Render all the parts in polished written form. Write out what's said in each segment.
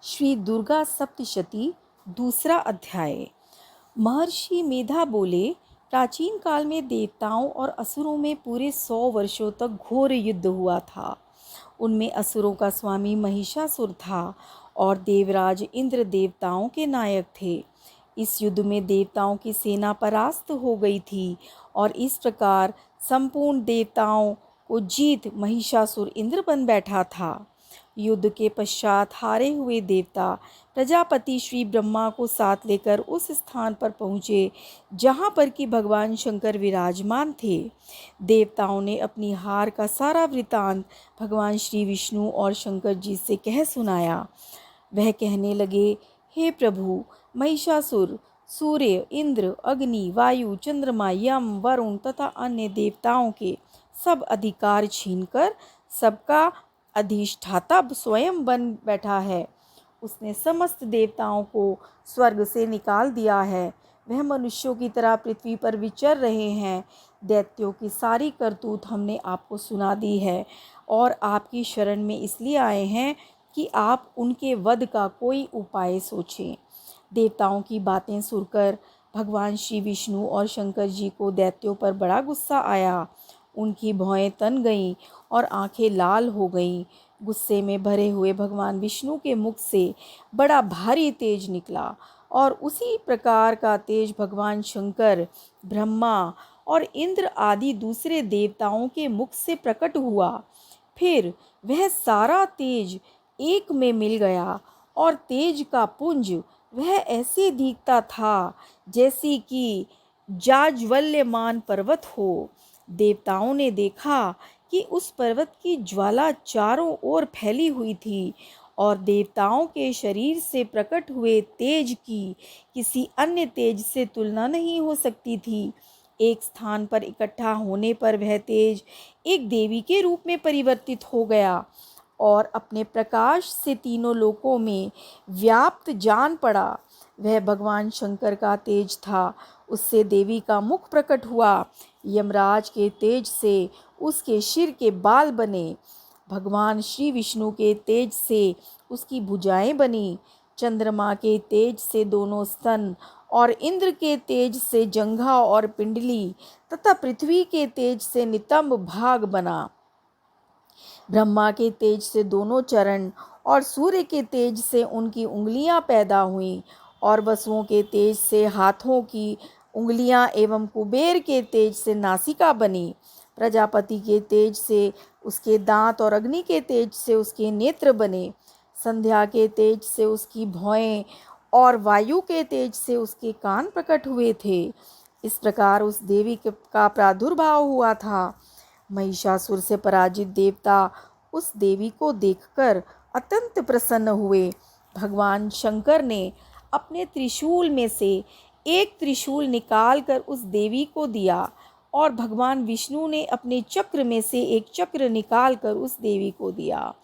श्री दुर्गा सप्तशती दूसरा अध्याय। महर्षि मेधा बोले, प्राचीन काल में देवताओं और असुरों में पूरे 100 वर्षों तक घोर युद्ध हुआ था। उनमें असुरों का स्वामी महिषासुर था और देवराज इंद्र देवताओं के नायक थे। इस युद्ध में देवताओं की सेना परास्त हो गई थी और इस प्रकार संपूर्ण देवताओं को जीत महिषासुर इंद्र बन बैठा था। युद्ध के पश्चात हारे हुए देवता प्रजापति श्री ब्रह्मा को साथ लेकर उस स्थान पर पहुँचे जहाँ पर कि भगवान शंकर विराजमान थे। देवताओं ने अपनी हार का सारा वृतांत भगवान श्री विष्णु और शंकर जी से कह सुनाया। वह कहने लगे, हे प्रभु, महिषासुर सूर्य, इंद्र, अग्नि, वायु, चंद्रमा, यम, वरुण तथा अन्य देवताओं के सब अधिकार छीनकर सबका अधिष्ठाता स्वयं बन बैठा है। उसने समस्त देवताओं को स्वर्ग से निकाल दिया है। वह मनुष्यों की तरह पृथ्वी पर विचर रहे हैं। दैत्यों की सारी करतूत हमने आपको सुना दी है और आपकी शरण में इसलिए आए हैं कि आप उनके वध का कोई उपाय सोचें। देवताओं की बातें सुनकर भगवान श्री विष्णु और शंकर जी को दैत्यों पर बड़ा गुस्सा आया। उनकी भौहें तन गईं और आंखें लाल हो गईं। गुस्से में भरे हुए भगवान विष्णु के मुख से बड़ा भारी तेज निकला और उसी प्रकार का तेज भगवान शंकर, ब्रह्मा और इंद्र आदि दूसरे देवताओं के मुख से प्रकट हुआ। फिर वह सारा तेज एक में मिल गया और तेज का पुंज वह ऐसे दिखता था जैसे कि जाज्वल्यमान पर्वत हो। देवताओं ने देखा कि उस पर्वत की ज्वाला चारों ओर फैली हुई थी और देवताओं के शरीर से प्रकट हुए तेज की किसी अन्य तेज से तुलना नहीं हो सकती थी। एक स्थान पर इकट्ठा होने पर वह तेज एक देवी के रूप में परिवर्तित हो गया और अपने प्रकाश से तीनों लोकों में व्याप्त जान पड़ा। वह भगवान शंकर का तेज था। उससे देवी का मुख प्रकट हुआ। यमराज के तेज से उसके सिर के बाल बने। भगवान श्री विष्णु के तेज से उसकी भुजाएं बनी। चंद्रमा के तेज से दोनों स्तन और इंद्र के तेज से जंघा और पिंडली तथा पृथ्वी के तेज से नितंब भाग बना। ब्रह्मा के तेज से दोनों चरण और सूर्य के तेज से उनकी उंगलियां पैदा हुईं और वसुओं के तेज से हाथों की उंगलियां एवं कुबेर के तेज से नासिका बनी। प्रजापति के तेज से उसके दांत और अग्नि के तेज से उसके नेत्र बने। संध्या के तेज से उसकी भौहें और वायु के तेज से उसके कान प्रकट हुए थे। इस प्रकार उस देवी का प्रादुर्भाव हुआ था। महिषासुर से पराजित देवता उस देवी को देखकर अत्यंत प्रसन्न हुए। भगवान शंकर ने अपने त्रिशूल में से एक त्रिशूल निकालकर उस देवी को दिया और भगवान विष्णु ने अपने चक्र में से एक चक्र निकालकर उस देवी को दिया।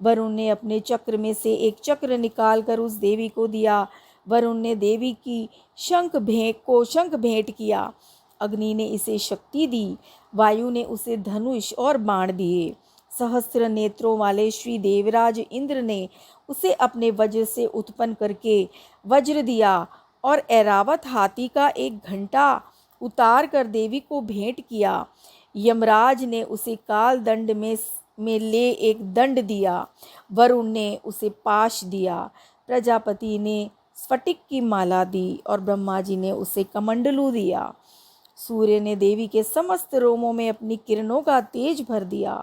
वरुण ने अपने चक्र में से एक चक्र निकालकर उस देवी को दिया। वरुण ने देवी की शंख भेंट किया। अग्नि ने इसे शक्ति दी। वायु ने उसे धनुष और बाण दिए। सहस्त्र नेत्रों वाले श्री देवराज इंद्र ने उसे अपने वज्र से उत्पन्न करके वज्र दिया और ऐरावत हाथी का एक घंटा उतार कर देवी को भेंट किया। यमराज ने उसे काल दंड में ले एक दंड दिया। वरुण ने उसे पाश दिया। प्रजापति ने स्फटिक की माला दी और ब्रह्मा जी ने उसे कमंडलू दिया। सूर्य ने देवी के समस्त रोमों में अपनी किरणों का तेज भर दिया।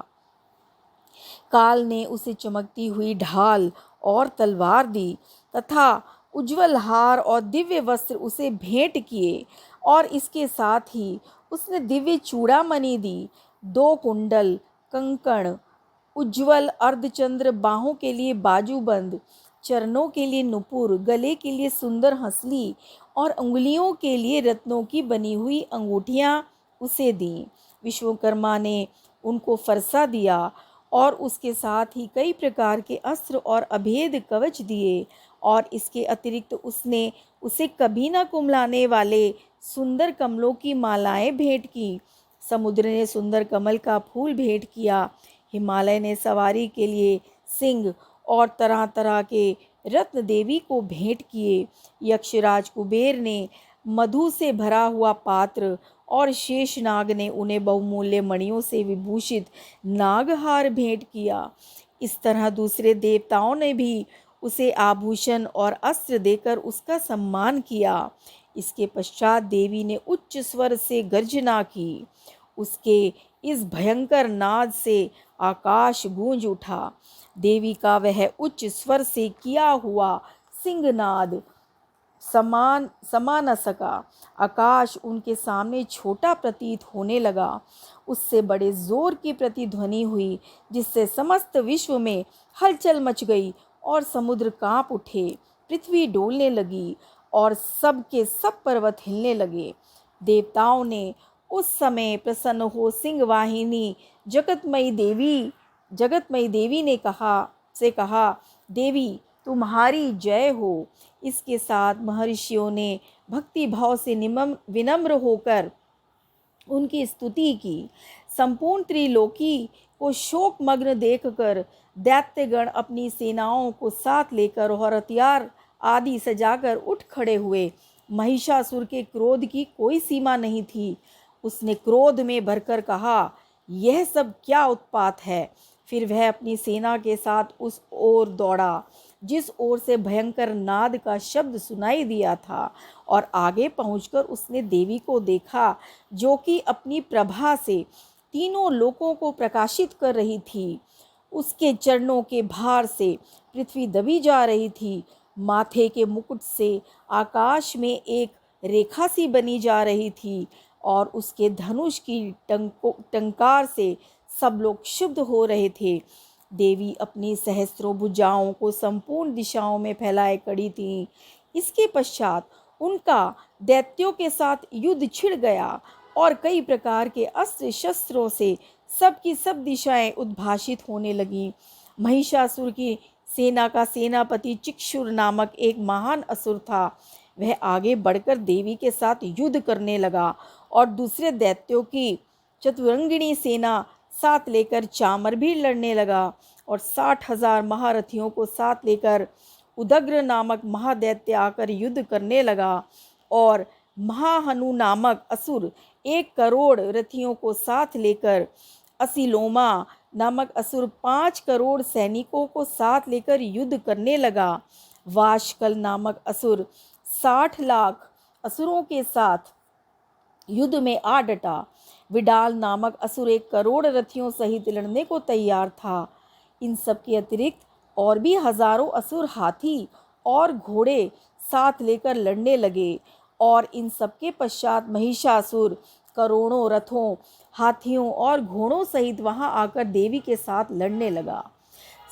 काल ने उसे चमकती हुई ढाल और तलवार दी तथा उज्जवल हार और दिव्य वस्त्र उसे भेंट किए और इसके साथ ही उसने दिव्य चूड़ामणि दी। 2 कुंडल, कंकण, उज्जवल अर्धचंद्र, बाहों के लिए बाजूबंद, चरणों के लिए नुपुर, गले के लिए सुंदर हंसली और उंगलियों के लिए रत्नों की बनी हुई अंगूठियां उसे दी। विश्वकर्मा ने उनको फरसा दिया और उसके साथ ही कई प्रकार के अस्त्र और अभेद कवच दिए और इसके अतिरिक्त उसने उसे कभी न कुम्हलाने वाले सुंदर कमलों की मालाएं भेंट की। समुद्र ने सुंदर कमल का फूल भेंट किया। हिमालय ने सवारी के लिए सिंह और तरह तरह के रत्न देवी को भेंट किए। यक्षराज कुबेर ने मधु से भरा हुआ पात्र और शेषनाग ने उन्हें बहुमूल्य मणियों से विभूषित नागहार भेंट किया। इस तरह दूसरे देवताओं ने भी उसे आभूषण और अस्त्र देकर उसका सम्मान किया। इसके पश्चात देवी ने उच्च स्वर से गर्जना की। उसके इस भयंकर नाद से आकाश गूंज उठा। देवी का वह उच्च स्वर से किया हुआ सिंहनाद समा न सका। आकाश उनके सामने छोटा प्रतीत होने लगा। उससे बड़े जोर की प्रतिध्वनि हुई, जिससे समस्त विश्व में हलचल मच गई और समुद्र कांप उठे, पृथ्वी डोलने लगी और सब के सब पर्वत हिलने लगे। देवताओं ने उस समय प्रसन्न हो सिंहवाहिनी जगतमयी देवी ने कहा, देवी तुम्हारी जय हो। इसके साथ महर्षियों ने भक्ति भाव से विनम्र होकर उनकी स्तुति की। संपूर्ण त्रिलोकी को शोकमग्न देखकर दैत्यगण अपनी सेनाओं को साथ लेकर और हथियार आदि सजाकर उठ खड़े हुए। महिषासुर के क्रोध की कोई सीमा नहीं थी। उसने क्रोध में भरकर कहा, यह सब क्या उत्पात है। फिर वह अपनी सेना के साथ उस ओर दौड़ा जिस ओर से भयंकर नाद का शब्द सुनाई दिया था, और आगे पहुंचकर उसने देवी को देखा, जो कि अपनी प्रभा से तीनों लोकों को प्रकाशित कर रही थी। उसके चरणों के भार से पृथ्वी दबी जा रही थी। माथे के मुकुट से आकाश में एक रेखा सी बनी जा रही थी, और उसके धनुष की टंकार से सब लोग क्षुब्ध हो रहे थे। देवी अपनी सहस्त्रों भुजाओं को संपूर्ण दिशाओं में फैलाए खड़ी थी। इसके पश्चात उनका दैत्यों के साथ युद्ध छिड़ गया और कई प्रकार के अस्त्र शस्त्रों से सब की सब दिशाएं उद्भाषित होने लगीं। महिषासुर की सेना का सेनापति चिक्षुर नामक एक महान असुर था। वह आगे बढ़कर देवी के साथ युद्ध करने लगा और दूसरे दैत्यों की चतुरंगिणी सेना साथ लेकर चामर भी लड़ने लगा, और 60,000 महारथियों को साथ लेकर उदग्र नामक महादैत्य आकर युद्ध करने लगा, और महाहनु नामक असुर 1 करोड़ रथियों को साथ लेकर, असिलोमा नामक असुर 5 करोड़ सैनिकों को साथ लेकर युद्ध करने लगा। वाशकल नामक असुर 60 लाख असुरों के साथ युद्ध में आ डटा। विडाल नामक असुर 1 करोड़ रथियों सहित लड़ने को तैयार था। इन सब के अतिरिक्त और भी हजारों असुर हाथी और घोड़े साथ लेकर लड़ने लगे, और इन सब के पश्चात महिषासुर करोड़ों रथों, हाथियों और घोड़ों सहित वहां आकर देवी के साथ लड़ने लगा।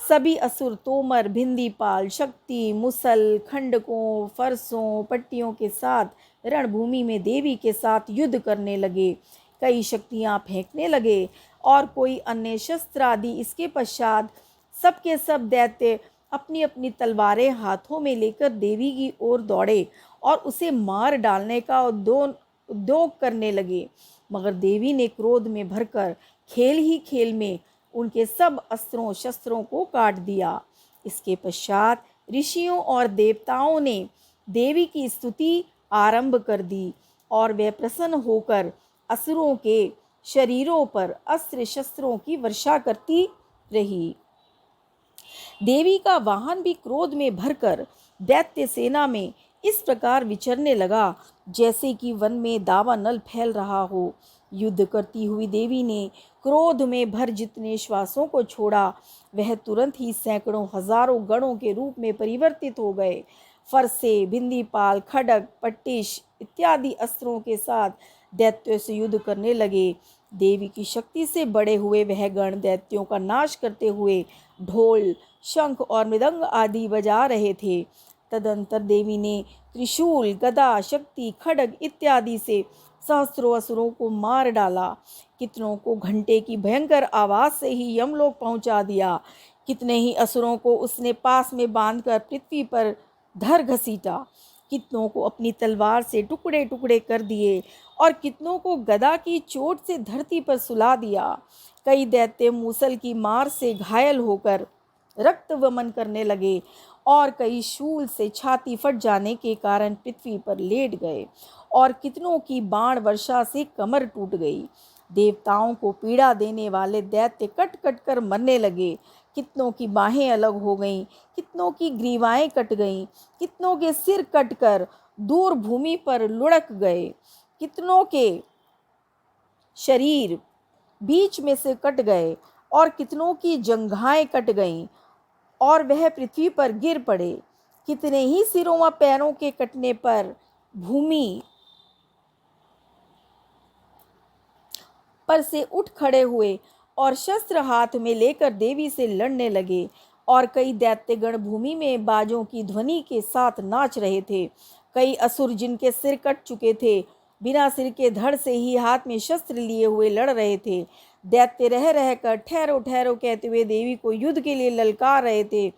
सभी असुर तोमर, भिंदीपाल, शक्ति, मुसल, खंडकों, फरसों, पट्टियों के साथ रणभूमि में देवी के साथ युद्ध करने लगे। कई शक्तियां फेंकने लगे और कोई अन्य शस्त्र आदि। इसके पश्चात सबके सब दैत्य अपनी अपनी तलवारें हाथों में लेकर देवी की ओर दौड़े और उसे मार डालने का उद्योग करने लगे। मगर देवी ने क्रोध में भरकर खेल ही खेल में उनके सब अस्त्रों शस्त्रों को काट दिया। इसके पश्चात ऋषियों और देवताओं ने देवी की स्तुति आरंभ कर दी, और वे प्रसन्न होकर असुरों के शरीरों पर अस्त्र शस्त्रों की वर्षा करती रही। देवी का वाहन भी क्रोध में भरकर दैत्य सेना में इस प्रकार विचरने लगा, जैसे कि वन में दावानल फैल रहा हो। युद्ध करती हुई देवी ने क्रोध में भर जितने श्वासों को छोड़ा, वह तुरंत ही सैकड़ों हजारों गणों के रूप में परिवर्तित हो गए। फरसे, भिंदीपाल, खड्ग, पट्टिश इत्यादि अस्त्रों के साथ दैत्यों से युद्ध करने लगे। देवी की शक्ति से बड़े हुए वह गण दैत्यों का नाश करते हुए ढोल, शंख और मृदंग आदि बजा रहे थे। तदंतर देवी ने त्रिशूल, गदा, शक्ति, खड्ग इत्यादि से सहस्त्रों असुरों को मार डाला। कितनों को घंटे की भयंकर आवाज से ही यमलोक पहुंचा दिया। कितने ही असुरों को उसने पास में बांधकर पृथ्वी पर धर घसीटा। कितनों को अपनी तलवार से टुकड़े टुकड़े कर दिए, और कितनों को गदा की चोट से धरती पर सुला दिया। कई दैत्य मूसल की मार से घायल होकर रक्त वमन करने लगे और कई शूल से छाती फट जाने के कारण पृथ्वी पर लेट गए और कितनों की बाण वर्षा से कमर टूट गई। देवताओं को पीड़ा देने वाले दैत्य कट कट कर मरने लगे। कितनों की बाहें अलग हो गईं, कितनों की ग्रीवाएं कट गईं, कितनों के सिर कटकर दूर भूमि पर लुढ़क गए, कितनों के शरीर बीच में से कट गए और कितनों की जंघाएं कट गईं और वह पृथ्वी पर गिर पड़े। कितने ही सिरों व पैरों के कटने पर भूमि पर से उठ खड़े हुए और शस्त्र हाथ में लेकर देवी से लड़ने लगे और कई दैत्यगण भूमि में बाजों की ध्वनि के साथ नाच रहे थे। कई असुर जिनके सिर कट चुके थे बिना सिर के धड़ से ही हाथ में शस्त्र लिए हुए लड़ रहे थे। दैत्य रह रहकर ठहरो ठहरो कहते हुए देवी को युद्ध के लिए ललकार रहे थे।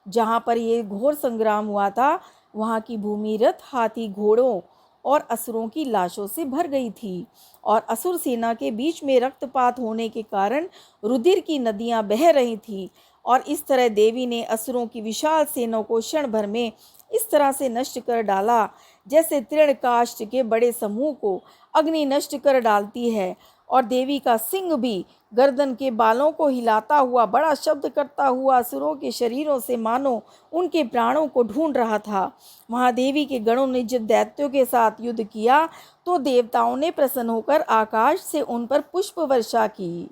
जहाँ पर ये घोर संग्राम हुआ था वहाँ की भूमि रथ, हाथी, घोड़ों और असुरों की लाशों से भर गई थी और असुर सेना के बीच में रक्तपात होने के कारण रुधिर की नदियां बह रही थीं और इस तरह देवी ने असुरों की विशाल सेना को क्षण भर में इस तरह से नष्ट कर डाला जैसे तृण काष्ठ के बड़े समूह को अग्नि नष्ट कर डालती है। और देवी का सिंह भी गर्दन के बालों को हिलाता हुआ बड़ा शब्द करता हुआ असुरों के शरीरों से मानो उनके प्राणों को ढूंढ रहा था। महादेवी के गणों ने जब दैत्यों के साथ युद्ध किया तो देवताओं ने प्रसन्न होकर आकाश से उन पर पुष्प वर्षा की।